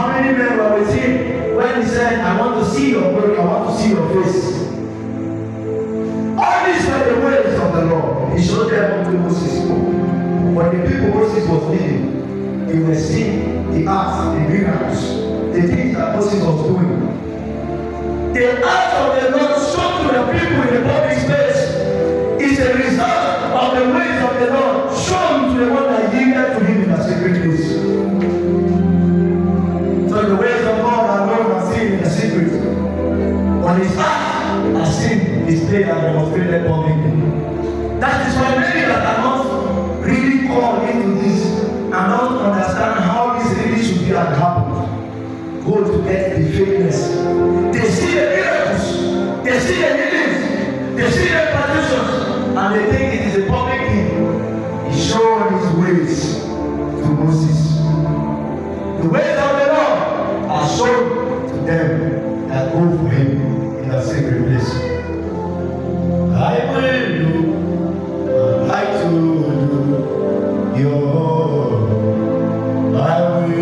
How many men were with him when he said, I want to see your glory, I want to see your face? All these were the ways of the Lord. He showed them unto Moses. But the people Moses was leading, they were seeing the acts, the miracles, the things that Moses was doing. The act of the Lord shown to the people in the public space is a result of the ways of the Lord shown to the one that yielded to him in the secret place. So the ways of God are known and seen in the secret. But his act as seen is played and demonstrated publicly. That is why many that are not really called into this and don't understand how this really should be and happen go to get the fakeness. They see the miracles, they see the healings, they see the traditions, and they think it is a public thing. He showed his ways to Moses. The ways of the Lord are shown to them that go for him in the sacred place. I will do, like to do your, I will do.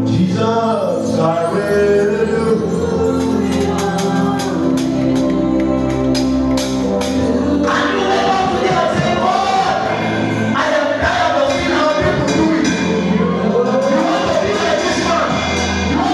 Jesus, I will do. And you will come to them and say, God, I am tired of seeing how people do it. You want to be like this man. You want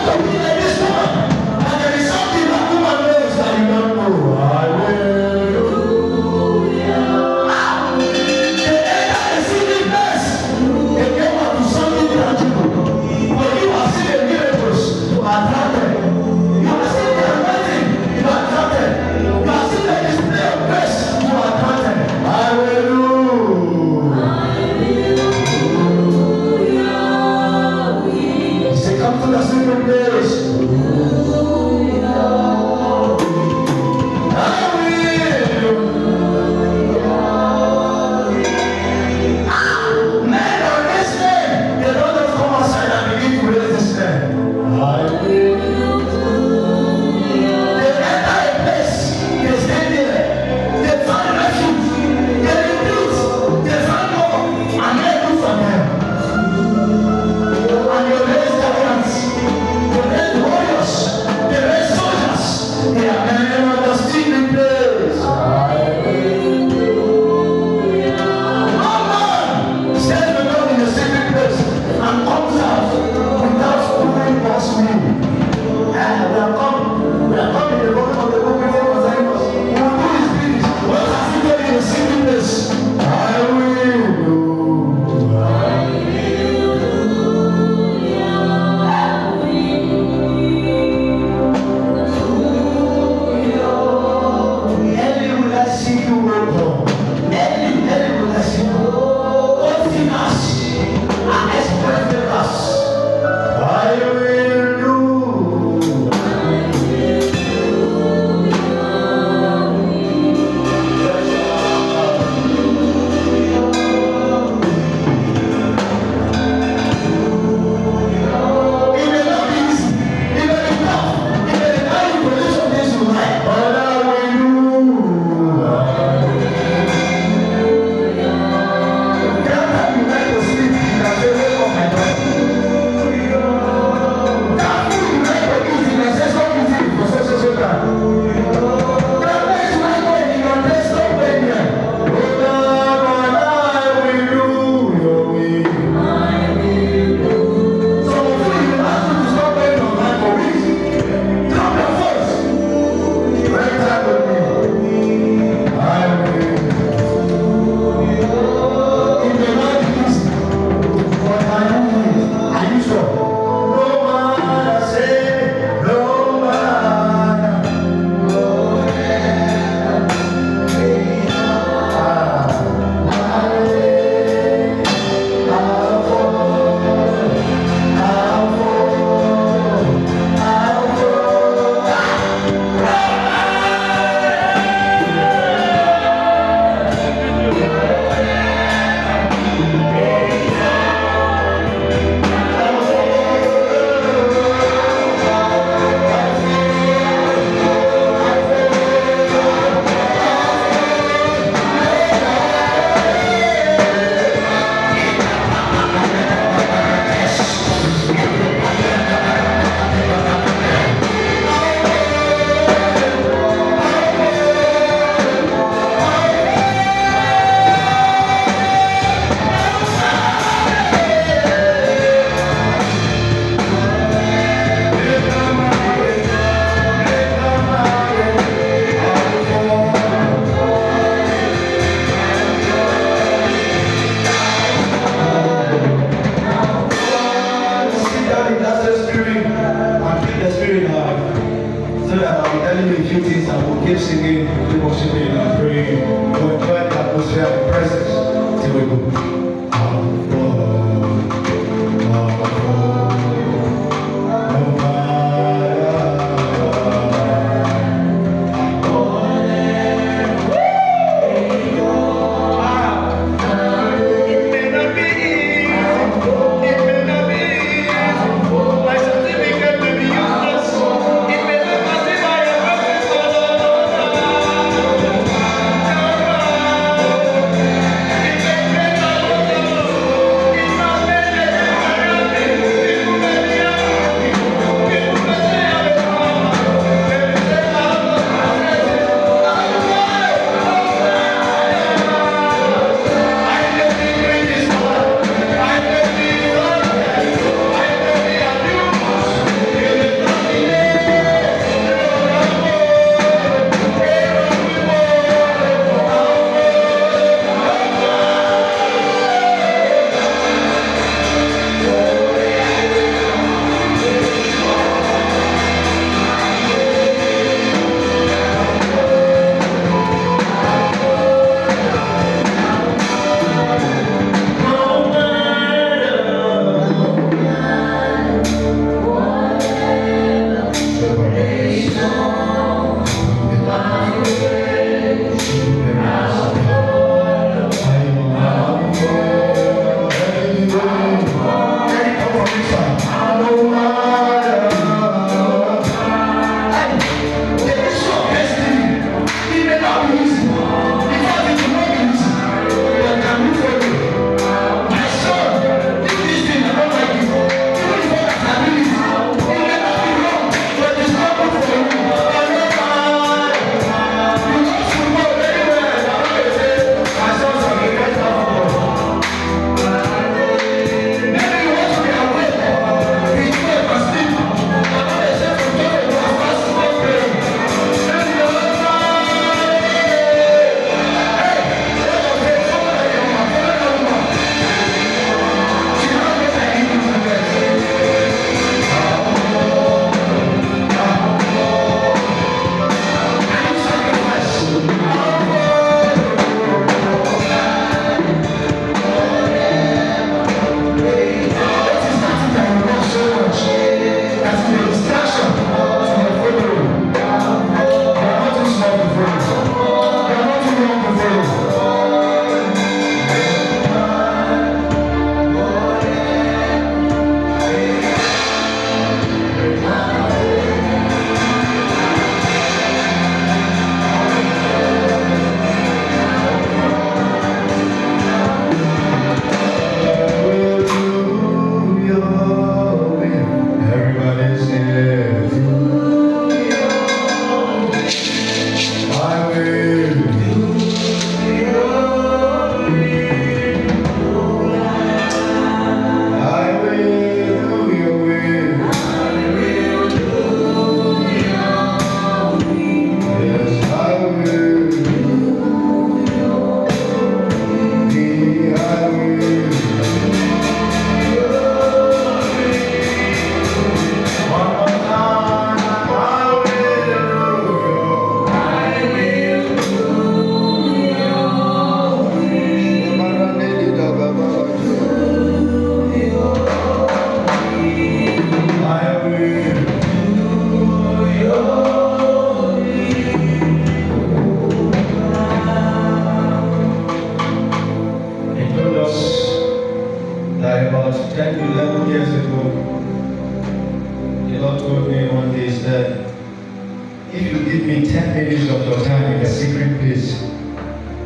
10 minutes of your time in the secret place,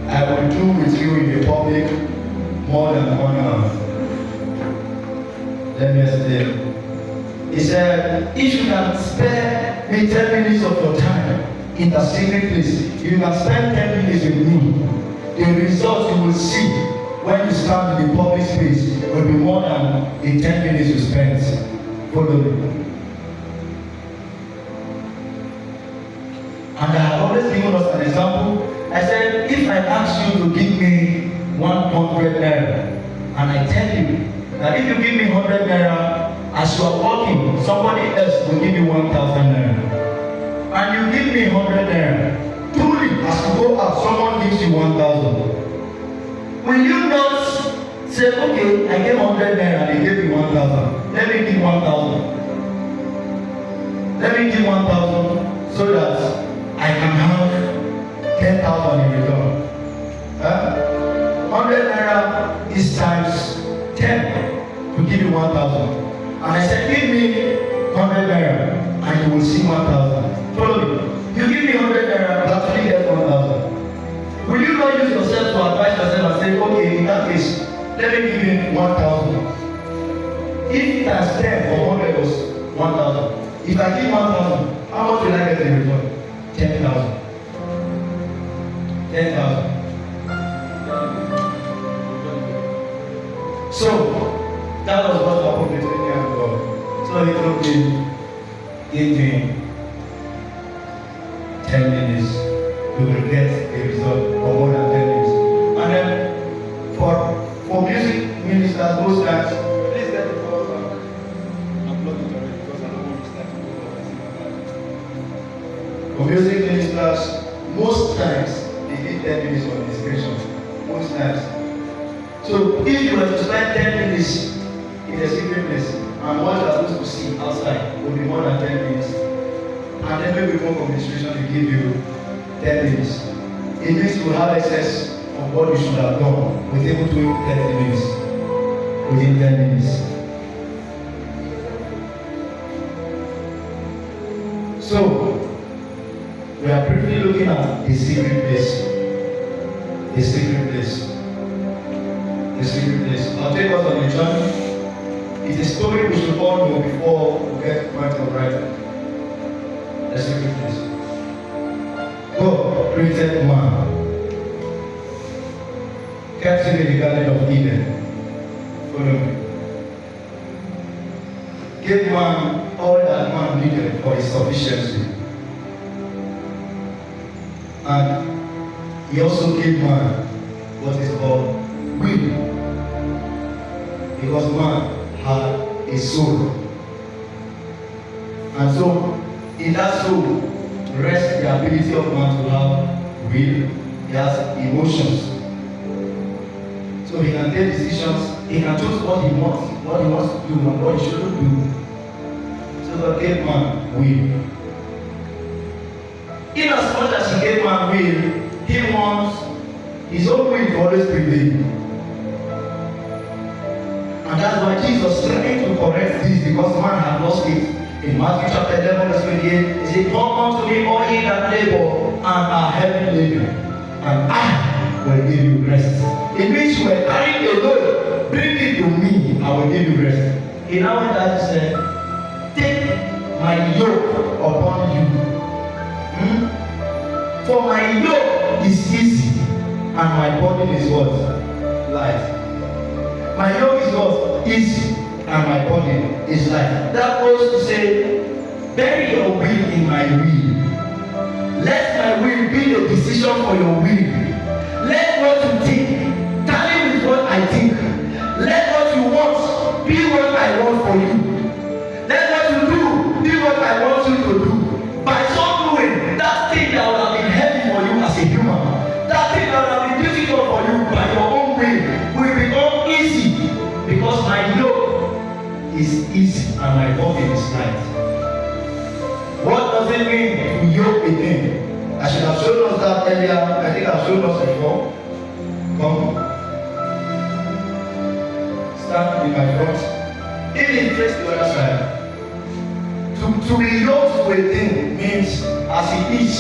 I will do with you in the public more than 1 hour. Let me explain. He said, if you can spare me 10 minutes of your time in the secret place, you can spend 10 minutes with me. The results you will see when you stand in the public space will be more than the 10 minutes you spent. Follow me. And I have always given us an example. I said, if I ask you to give me 100 naira, and I tell you that if you give me 100 naira, as you are walking, somebody else will give you 1,000 naira. And you give me 100 naira. Truly, as you go out, someone gives you 1,000. Will you not say, okay, I gave 100 naira and they gave me 1,000. Let me give 1,000. Let me give 1,000 so that I can have 10,000 in return. 100 naira is times 10 to give you 1,000. And I said, give me 100 naira and you will see 1,000. Follow me. You give me 100 naira, you actually get 1,000. Will you not use yourself to advise yourself and say, okay, in that case, let me give you 1,000. If times 10 for 100 was 1,000, if I give 1,000, how much will I get in return? 10,000. 10,000. So that was what happened between me and God. So he told me, give me 10 minutes, you will get a result for more than 10 minutes. And then for music ministers, most times, please get the power back. Upload it already because I don't want to start to go. For music ministers, most times they need 10 minutes on inspiration. Most times. So if you were to spend 10 minutes in a secret place and what you are supposed to see outside will be more than 10 minutes, and then maybe one administration will give you 10 minutes, it means you will have excess of what you should have done within 30 minutes. Within 10 minutes. So we are briefly looking at the secret place. The secret place. The secret place. I'll take us on a journey. It's a story we should all know before we get to the point of writing. The secret place. God created man, kept him in the Garden of Eden. Follow me. Gave man all that man needed for his sufficiency. And he also gave man what is called will. Because man had a soul. And so in that soul rests the ability of man to have will. He has emotions. So he can take decisions. He can choose what he wants to do and what he shouldn't do. So God gave man will. In as much as he gave man will, he wants his own will to always prevail. And that's why Jesus trying to correct this, because man had lost it. In Matthew chapter 11 verse 28, he said, come unto me all ye that labor and are heavy laden, and I will give you rest. It means you are carrying a load, bring it to me, I will give you rest. In our that said, take my yoke upon you. For my yoke is easy, and my burden is what? Light. My yoke is what? Easy, and my burden is light. That was to say, bury your will in my will. Let my will be the decision for your will. Let what you think tally with what I think. Let what you want be what I want for you. Let what you do be what I want you to do. By so doing, that thing that would have been heavy for you as a human, that thing that would have been difficult for you by your own will become easy, because my yoke is easy and my burden is light. What does it mean to yoke with him? I should have shown us that earlier. I think I've shown us before. Come. Stand in my front. Even face the other side. To be yoked with him means as he is,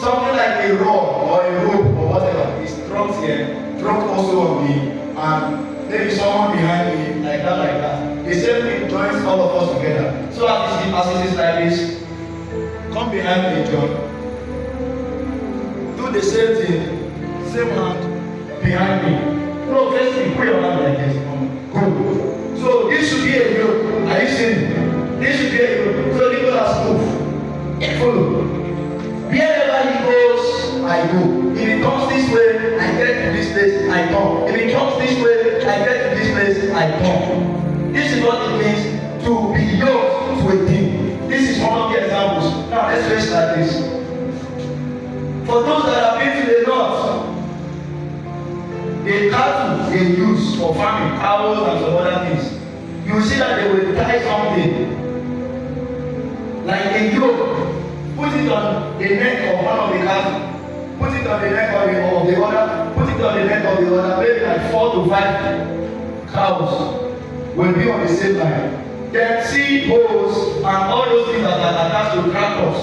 something like a rod or a rope or whatever is dropped here, dropped also on me, and maybe someone behind me like that. The same thing joins all of us together. So as it is like this, come behind me, John. Do the same thing, same hand behind me. No, face me, put your hand like this. Good. So this should be a yoke. Are you seeing? This should be a yoke. So Nicholas move. Follow. Wherever he goes, I go. If he comes this way, I get to this place, I come. If he comes this way, I get to this place, I come. This is what it means to be yoked to a thing. This is one of the examples. Now let's face like this. For those that have been to the north, the cattle they use for farming, cows and some other things, you will see that they will tie something like a yoke, put it on the neck of one of the cattle, put it on the neck of the other, put it on the neck of the other, maybe like 4 to 5 cows will be on the same line. Then seed holes and all those things that are attached to tractors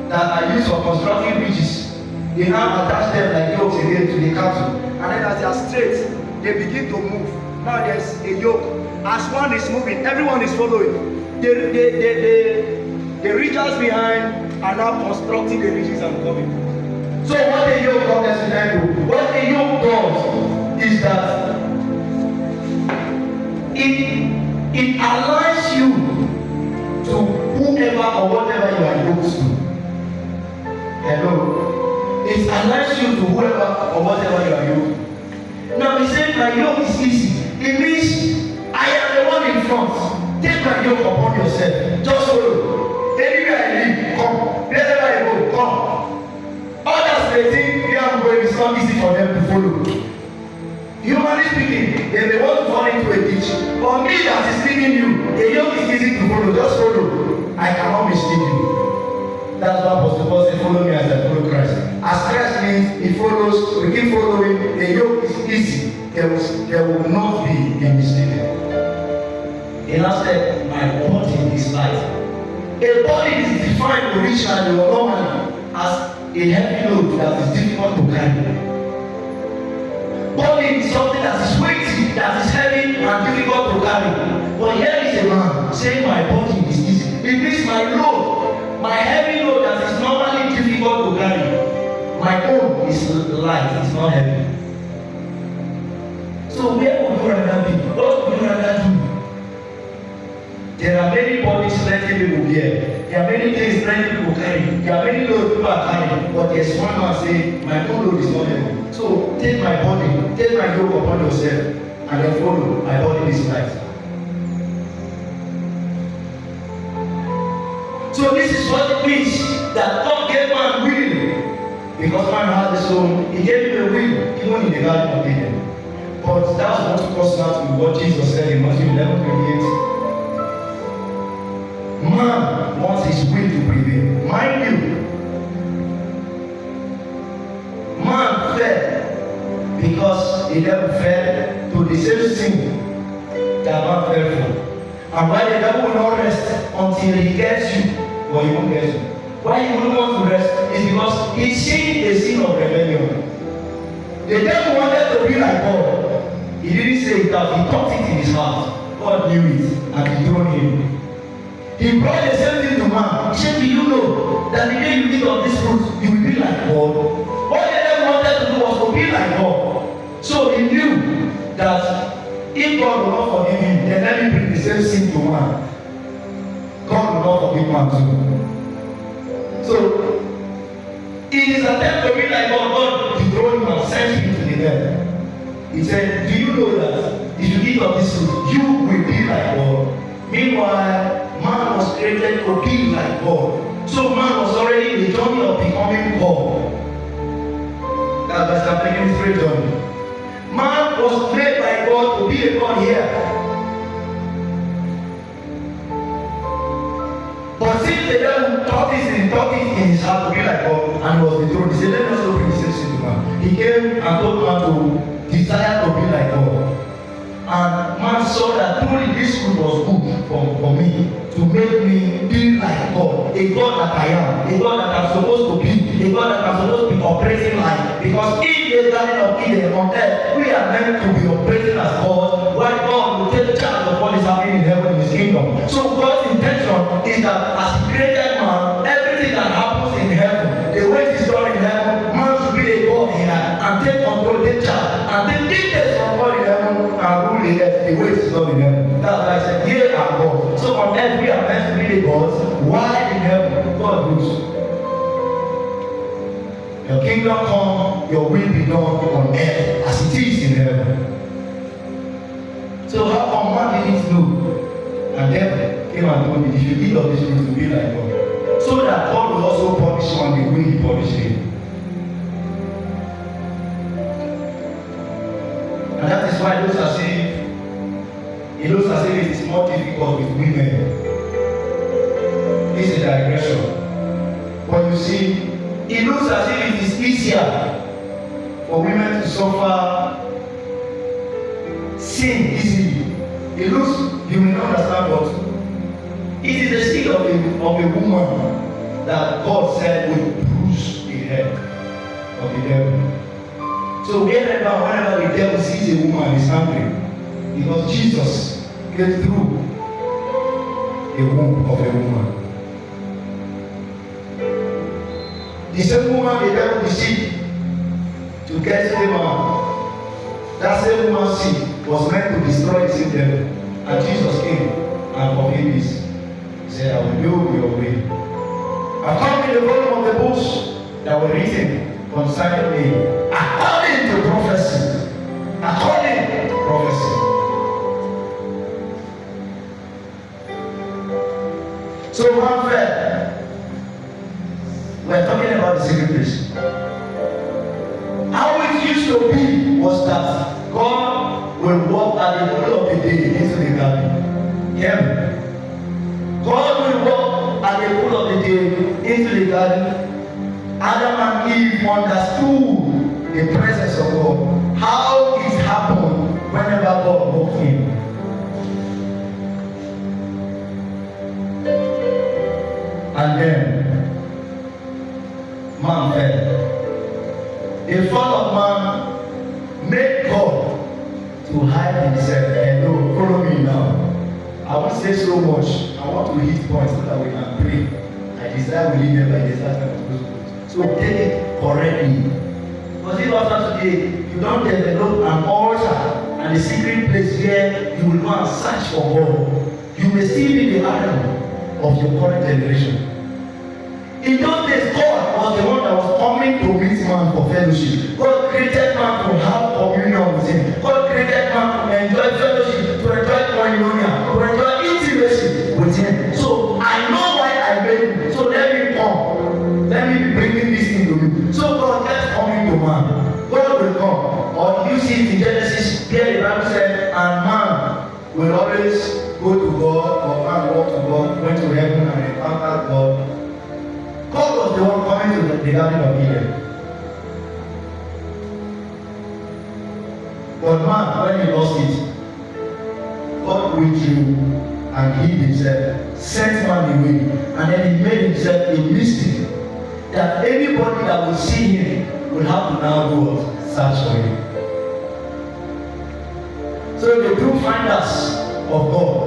that are used for constructing bridges, they now attach them like yokes again to the cattle. And then as they are straight, they begin to move. Now there's a yoke. As one is moving, everyone is following. The ridges behind are now constructing the ridges and coming. So what a yoke does, what a yoke does is that it aligns you to whoever or whatever you are yoked to. Hello. It aligns you to whoever or whatever you are yoked. Now he said my yoke is easy. It means I am the one in front. Take my yoke upon yourself. Just follow. Anywhere I live, come. Wherever I go, come. Others may think where I'm going is not easy for them to follow. Humanly speaking, they may want to fall into a ditch. For me that is leading you, the yoke is easy to follow. Just follow. I cannot mislead you. That's why Apostle Paul said, follow me as I follow Christ. As Christ means he follows, we keep following, the yoke is easy. There will not be a misleading. He now said, my body is light. A body is defined originally or normally as a heavy load that is difficult to carry. Body is something that is weighty, that is heavy and difficult to carry. But here is a man saying my body is easy. It means my load, my heavy load that is normally difficult to carry, my own is light, it's not heavy. So where would you rather be? What would you rather do? There are many bodies plenty people bear. There are many things plenty people carry. There are many loads people are carrying. But there's one man saying, my own load is not heavy. So take my body, take my yoke upon yourself, and then follow. My body is light. So this is what it means that God gave man will. Because man has his own, he gave him a will, even in the Garden of Eden. But that's what goes now to what Jesus said in Matthew 11:28. Man wants his will to prevail. Mind you, man fell because the devil fell to the same sin that man fell for. And why the devil will not rest until he gets you, or he won't get you. Why he wouldn't want to rest is because he seen a sin of rebellion. The devil wanted to be like God. He didn't say it out, he thought it in his heart. God knew it and he told him. He brought the same thing to man. He said, do you know that the day you eat of this fruit, you will be like God? What the devil wanted to do was to be like God. So he knew that if God will not forgive him, then let me bring the same sin to man. God will not forgive man too. So in his attempt to be like God, God dethroned him and sent him to the devil. He said, do you know that if you eat of this fruit, you will be like God? Meanwhile, man was created to be like God. So man was already in the journey of becoming God. That's the beginning of the journey. Man was made by God to be a God here. But since the devil thought it in his heart to be like God and was dethroned, he said, let us not bring the same sin to man. He came and told man to desire to be like God. And man saw that truly this food was good for me, to make me be like God, a God that I am, a God that I'm supposed to be, operating like. Because in the Garden of Eden on earth, we are meant to be operating as God, while God will take charge of what is happening in heaven in His kingdom. So God's intention is that as He created man, everything that happens in heaven, the way it is done in heaven, man should be a God here and take control, take charge, and take dictates from God in heaven and rule the earth the way it is done in heaven. That's why I said, here are God. So on earth we are meant to be the gods, while in heaven God rules. Your kingdom come, your will be done on earth as it is in heaven. So how come man didn't know? And then came and told me, if you eat of this fruit, you'll be like God. So that God will also punish one the way He punished him. And that is why it looks as if it is more difficult with women. This is a digression. But you see, it looks as if it is easier for women to suffer sin easily. It looks, you may not understand, but it is the seed of a woman that God said will bruise the head of the devil. So whenever the devil sees a woman, he's angry, because Jesus came through the womb of a woman. The same woman the devil deceived to get the man. That same woman's seed was meant to destroy the same devil. And Jesus came and fulfilled this. He said, I will do your will. According to the volume of the books that were written concerning me, according to prophecy. According to prophecy. So one fair. We're talking about the secret place. How it used to be was that God will walk at the middle of the day into the garden. Hear me? God will walk at the middle of the day into the garden. Adam and Eve understood the presence of God. How it happened whenever God walked in. And then man fell. The fall of man made God to hide himself. Hello, follow me now. I won't say so much. I want to hit points so that we can pray. I desire we live by this kind of gospel. So take it correctly. Because if after today you don't develop an altar and a secret place where you will go and search for God, you may still be the Adam of your current generation. In those days, God was the one that was coming to meet man for fellowship. God created man to have communion with Him. God created man to enjoy fellowship, to enjoy koinonia, to enjoy intimacy with Him. So I know why I made you. So let me come. Let me be bringing this into you. So God kept coming to man. God will come. Or you see it in Genesis, here the Bible said, and man will always go to God, or man walk to God, went to heaven and encountered God. God was the one coming to the Garden of Eden. But man, when he lost it, God withdrew and hid himself, sent man away, and then he made himself a mystery that anybody that will see him will have to now go out, search for him. So the true finders of God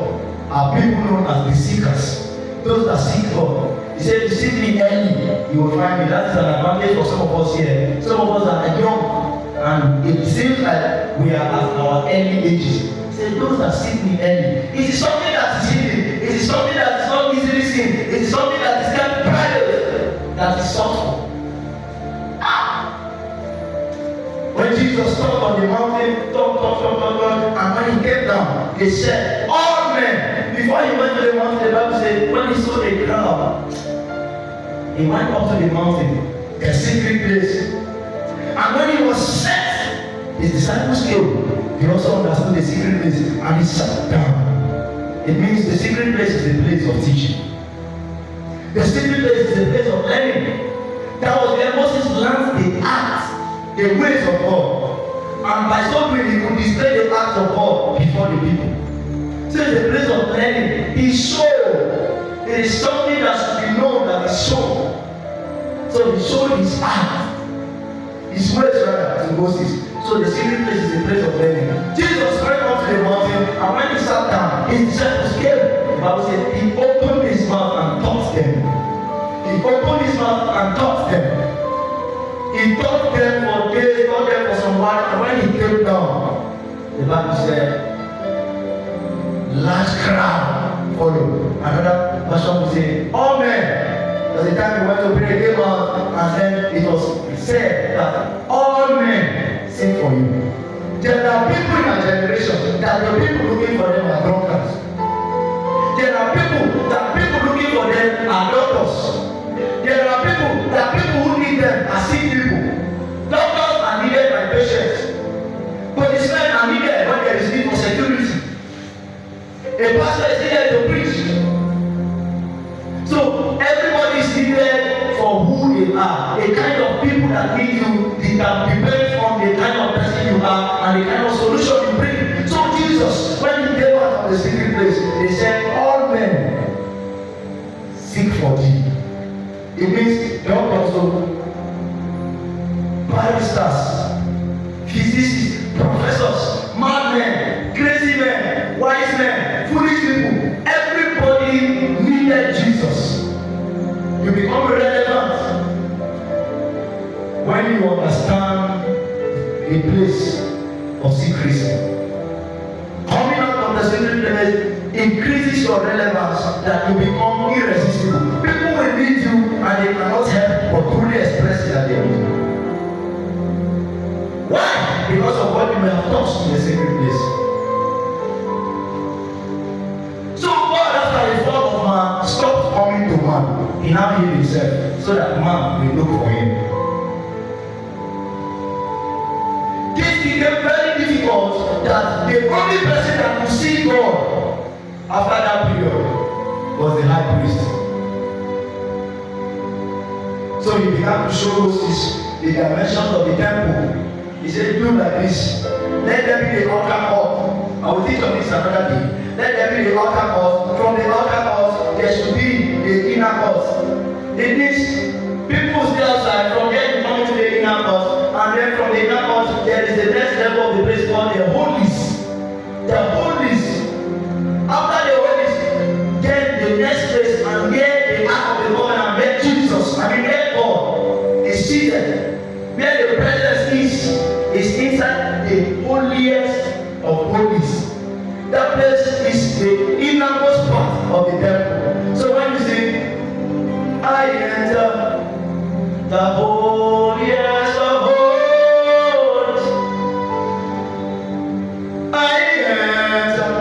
are people known as the seekers, those that seek God. He said, if you seek me early, you will find me. That is an advantage for some of us here. Some of us are young, and it seems like we are at our early ages. He said, those that seek me early. It is something that is hidden. It is something that is not easily seen. It is something that is kept private, that is sought for. When Jesus stood on the mountain, talk, and when he came down, they said, all men, before he went to the mountain, the Bible said, when he saw the crowd, he went up to the mountain, the secret place. And when he was set, his disciples came. He also understood the secret place and he sat down. It means the secret place is the place of teaching. The secret place is the place of learning. That was where Moses learned the art, the ways of God. And by so doing, he could display the art of God before the people. So it's the place of learning. He showed. It is something that should be known that is shown. So he showed his art. his ways rather to Moses. So the secret place is a place of learning. Jesus went up to the mountain, and when he sat down, his disciples came. The Bible said he opened his mouth and taught them. He opened his mouth and taught them. He taught them for days, taught them for some while, and when he came down, the Bible said, large crowd followed. Another version will say, all men. There was a time we went to pray, came out, and then it was said that all men sing for you. There are people in our generation that the people looking for them are drunkards. There are people looking for them are doctors. There are people who need them are sick people. Doctors are needed by patients. Policemen are needed when there is need for security. A pastor is needed to preach. So everybody is needed for who they are. A kind of people that need you, they can depend on the kind of person you are and the kind of solution you bring. So Jesus, when he came out of the secret place, they said, all men seek for thee. It means doctors, baristas, physicists, professors, madmen, crazy men, wise men, foolish people. Everybody needed Jesus. You become relevant when you understand a place of secrecy. Coming out of the secret place increases your relevance that you become irresistible. People will need you and they cannot help but truly express it that they need you. Why? Because of what you may have touched in the secret place. So God, after the fall of man, stopped coming to man. He now healed himself so that man will look for him. This became very difficult that the only person that could see God after that period was the high priest. So he began to show Moses the dimensions of the temple. He said, do like this. Let there be the altar court. I will teach on this another day. Let there be the altar court. From the altar court, there should be the inner court. In this, people stay outside. From there, you come into the inner court. And then from the inner court, there is the next level of the place called the holies. The holies. After the holies, then the next place, and there the ark of the covenant, where Jesus, where God is seated, where the presence is inside the holiest of holies. That place is the innermost part of the temple. So when you say, I enter the holiest of holies, I enter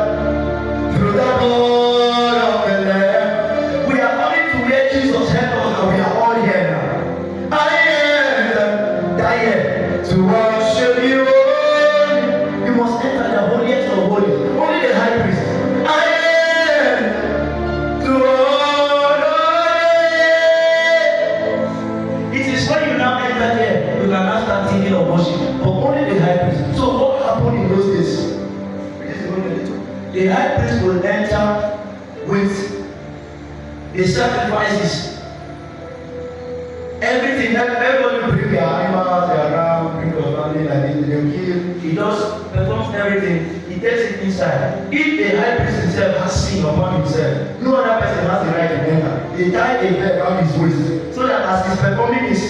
through the blood of the Lamb. We are coming to where Jesus helped us, and we are all here now. I enter that to worship you. You must enter the holiest of holies. Only the high priest. I enter to honor. It is when you now enter there, you can now start thinking of worship. But only the high priest. So what happened in those days? The high priest will enter with the sacrifices. Everything that everybody bring their animals, their ram, bring their family like this, they will kill. He does performs everything. He takes it inside. If the high priest himself has sin upon himself, no other person has the right to enter. They tie a belt around his waist so that as he's performing his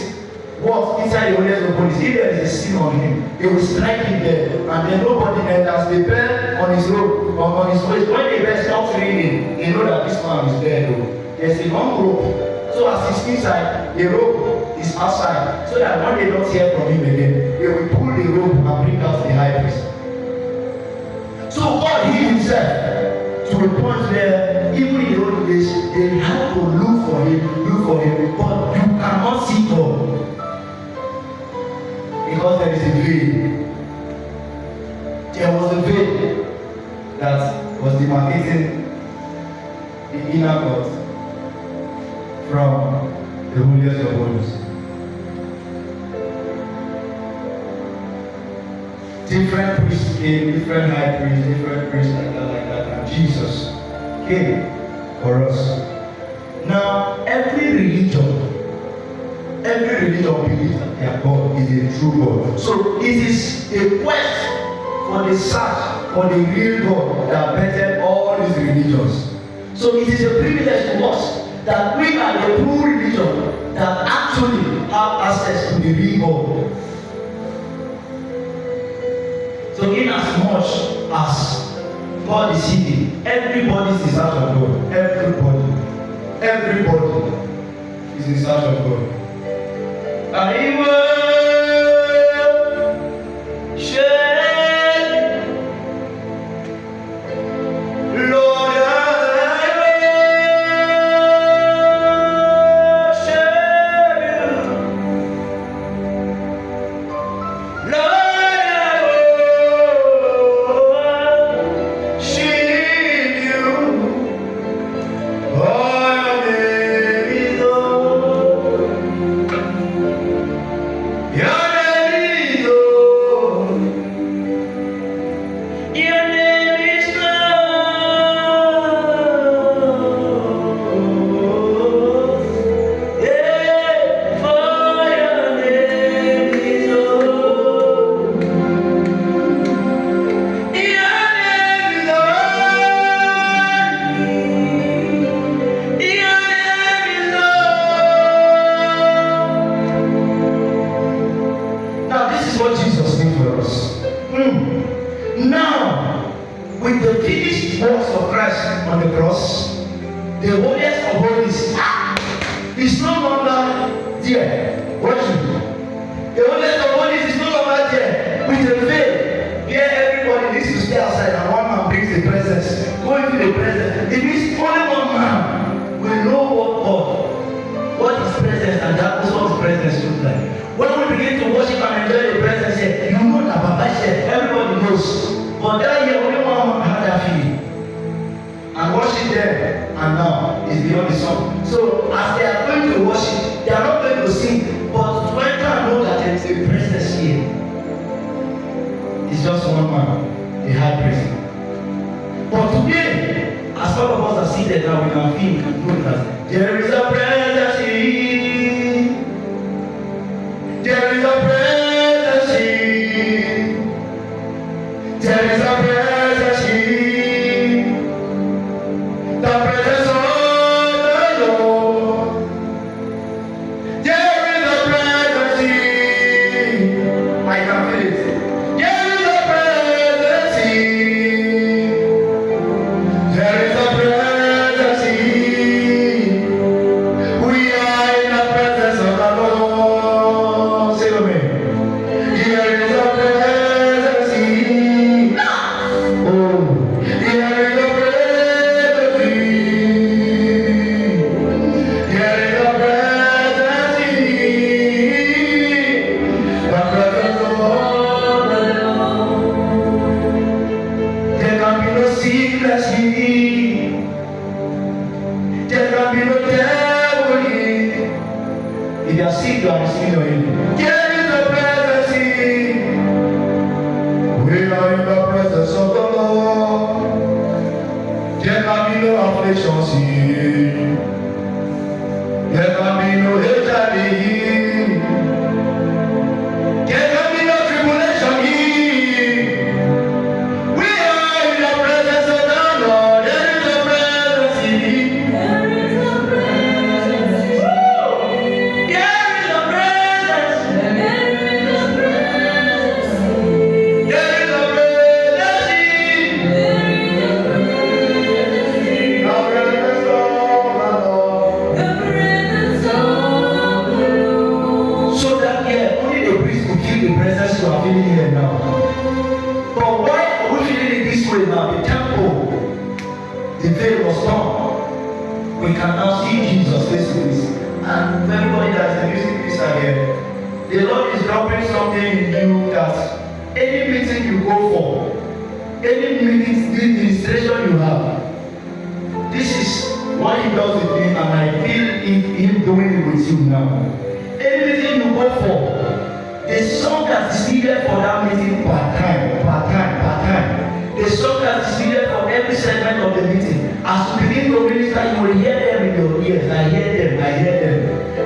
work inside the holiest of holies, if there is a sin on him, they will strike him dead, and then nobody enters. The belt on his robe or on his waist. When the belt stops ringing, they know that this man is dead. There's a long rope. So as he's inside, the rope is outside, so that when they don't hear from him again, they will pull the rope and bring out the high priest. So God healed himself to a point where even in the old days, they had to look for him, but you cannot see God because there is a veil. There was a veil that was demarcating the inner court from the holiest of holies. Different priests came, different high priests, different priests like that, and Jesus came for us. Now, every religion every religion believes that their God is a true God. So it is a quest for the search for the real God that bettered all these religions. So it is a privilege to us that we are the true religion that actually have access to the real God. So in as much as God is hidden, everybody is in search of God. Everybody is in search of God. I worship, Lord,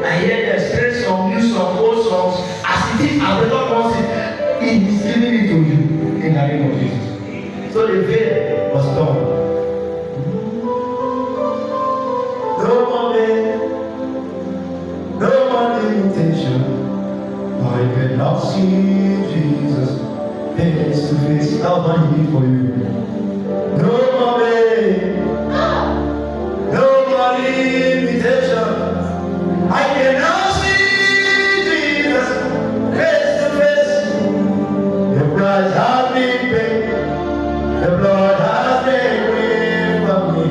I hear them straight from the veil was torn. No more veil, no more limitation. I cannot see Jesus face to face. That was what he did for you. No more veil, no more limitation. I cannot see Jesus face to face. The price has been paid. The blood has been paid for me.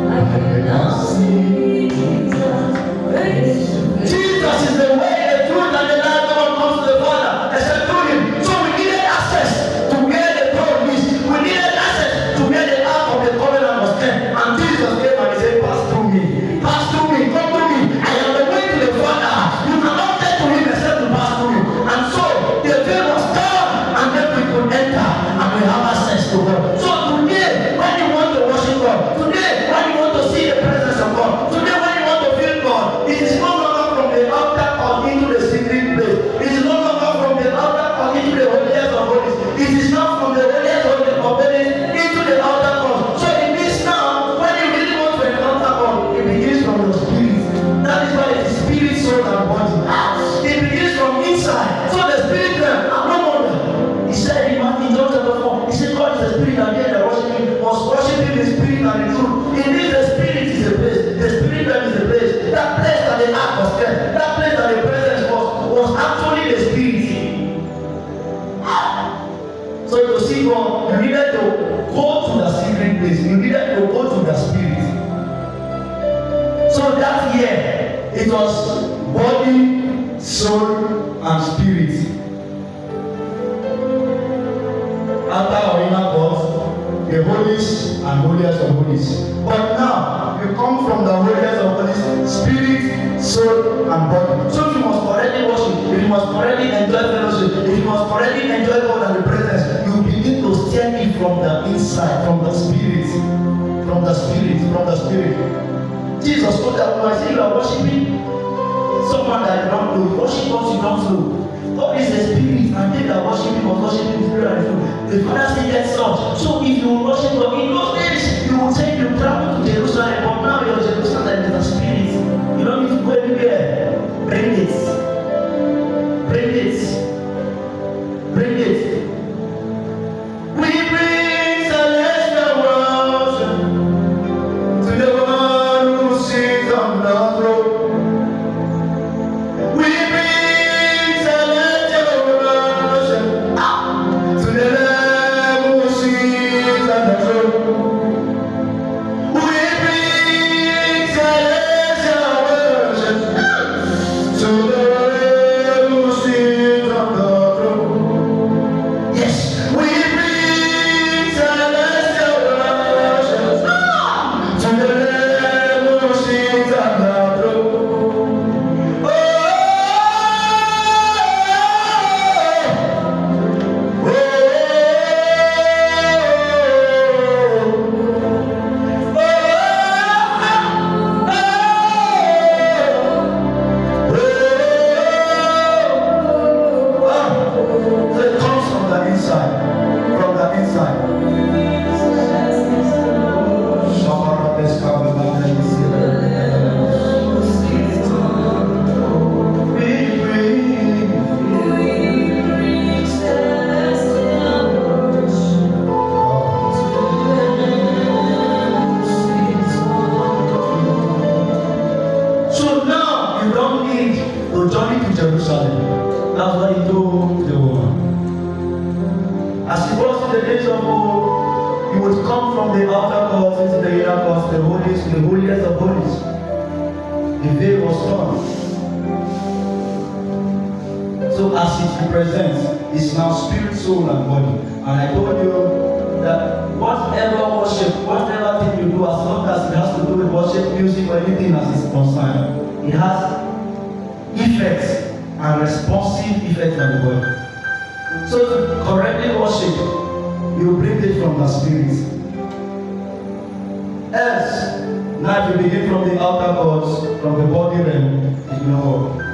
I cannot see Jesus face to face. Jesus is the way, the truth, and the life. No one comes to the Father except through Him. So we needed access to where the throne is. We needed access to where the ark of the covenant was kept. And Jesus came and He said, "Pass through me. Pass through me. Come through me. I am the way to the Father. You cannot get to Him except to pass through Him." And so the veil was torn, and then we could enter and we have access to God. So today, when you want to worship God, today, when you want to see the presence of God, today, when you want to feel God, it is no longer from the altar or into the secret place. It is no longer from the altar or into the holiest of holies. It is not from the holiest of holies into the altar court. So it means now, when you really want to encounter God, it begins from your spirit. That is why it is spirit, soul, and body. It begins from inside. So the spirit realm, no wonder. He said in John chapter 4, He said, God is a spirit, and yet the worshiping must worship Him in spirit and in truth. It means the spirit is a place. The spirit realm is a place. That place that the ark was kept, that place that the presence was actually the spirit. So to see God, you needed to go to the secret place. You needed to go to the spirit. So that year, it was body, soul, and spirit. After our inner court, the holies and holiest of holies. But now, you come from the holiest of holies, spirit, soul, and body. So you must already worship, you must already enjoy fellowship, you must already enjoy God and the presence. You begin to steer me from the inside, from the spirit, from the spirit, from the spirit. Jesus told that woman, "Say you are worshiping someone that you don't know. Worship what you don't know." God is a spirit, and they that worship Him must worship Him spirit and truth. The Father said that such. So if you worship God, in those days you will take you travel to Jerusalem, but now your Jerusalem is a spirit. You don't need to go anywhere. Bring it. Bring it. Bring it. We bring celestial worship to the one who sits on the throne. We bring celestial worship to the Lamb who sits on the throne. We bring celestial worship to the Lamb who sits on the throne. Yes, we bring celestial worship to the Lamb who sits on the throne. Oh, so it comes from the inside, from the inside. We bring So now you don't need to journey to Jerusalem. That's what He told the woman. As it was in the days of old, you would come from the outer court into the inner court, the holiest of holies. The veil was torn. So as it represents, it's now spirit, soul, and body. And I told you that whatever worship, whatever thing you do, as long as it has to do with worship, music, or anything as it's concerned, it has effects and responsive effects on the body. So to correctly worship, you bring it from the spirit. Else, now if you begin from the outer courts, from the body realm, it will not work.